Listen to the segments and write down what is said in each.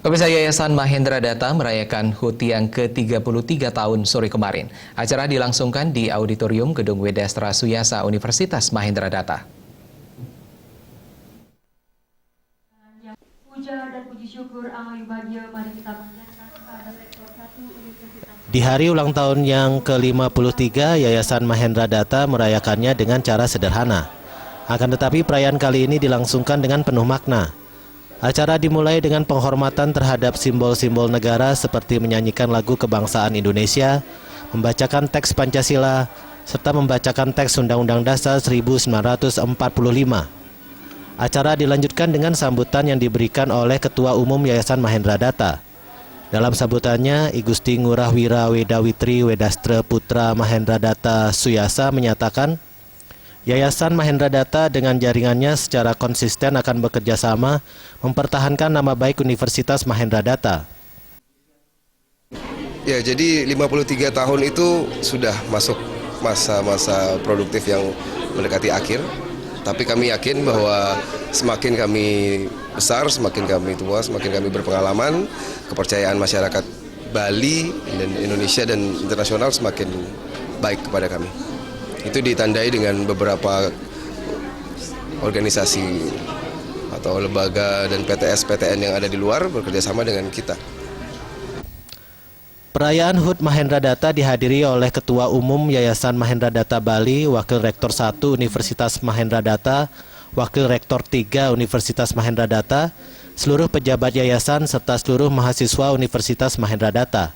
Pemirsa, Yayasan Mahendra Data merayakan HUT yang ke-33 tahun sore kemarin. Acara dilangsungkan di Auditorium Gedung Wedastra Suyasa Universitas Mahendra Data. Di hari ulang tahun yang ke-53, Yayasan Mahendra Data merayakannya dengan cara sederhana. Akan tetapi perayaan kali ini dilangsungkan dengan penuh makna. Acara dimulai dengan penghormatan terhadap simbol-simbol negara seperti menyanyikan lagu kebangsaan Indonesia, membacakan teks Pancasila, serta membacakan teks Undang-Undang Dasar 1945. Acara dilanjutkan dengan sambutan yang diberikan oleh Ketua Umum Yayasan Mahendra Data. Dalam sambutannya, I Gusti Ngurah Wira Wedawitri Wedastra Putra Mahendra Data Suyasa menyatakan, Yayasan Mahendra Data dengan jaringannya secara konsisten akan bekerja sama mempertahankan nama baik Universitas Mahendra Data. Ya, jadi 53 tahun itu sudah masuk masa-masa produktif yang mendekati akhir. Tapi kami yakin bahwa semakin kami besar, semakin kami tua, semakin kami berpengalaman, kepercayaan masyarakat Bali dan Indonesia dan internasional semakin baik kepada kami. Itu ditandai dengan beberapa organisasi atau lembaga dan PTS-PTN yang ada di luar bekerjasama dengan kita. Perayaan HUT Mahendra Data dihadiri oleh Ketua Umum Yayasan Mahendra Data Bali, Wakil Rektor 1 Universitas Mahendra Data, Wakil Rektor 3 Universitas Mahendra Data, seluruh pejabat yayasan serta seluruh mahasiswa Universitas Mahendra Data.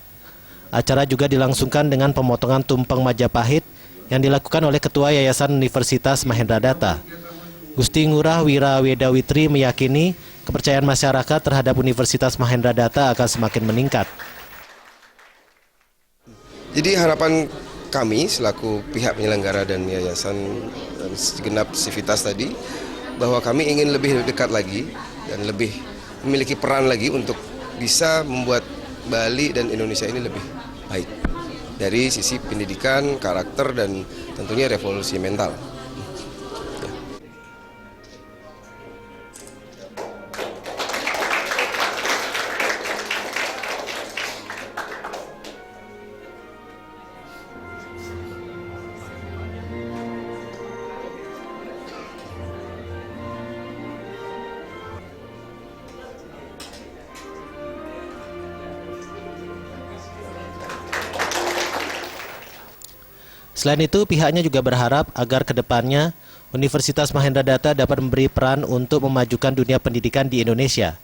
Acara juga dilangsungkan dengan pemotongan tumpeng Majapahit yang dilakukan oleh Ketua Yayasan Universitas Mahendra Data. Gusti Ngurah Wira Wedawitri meyakini kepercayaan masyarakat terhadap Universitas Mahendra Data akan semakin meningkat. Jadi harapan kami selaku pihak penyelenggara dan yayasan dan segenap sivitas tadi, bahwa kami ingin lebih dekat lagi dan lebih memiliki peran lagi untuk bisa membuat Bali dan Indonesia ini lebih baik. Dari sisi pendidikan, karakter, dan tentunya revolusi mental. Selain itu, pihaknya juga berharap agar ke depannya Universitas Mahendra Data dapat memberi peran untuk memajukan dunia pendidikan di Indonesia.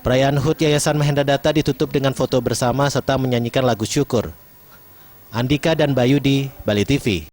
Perayaan HUT Yayasan Mahendra Data ditutup dengan foto bersama serta menyanyikan lagu syukur. Andika dan Bayudi, Bali TV.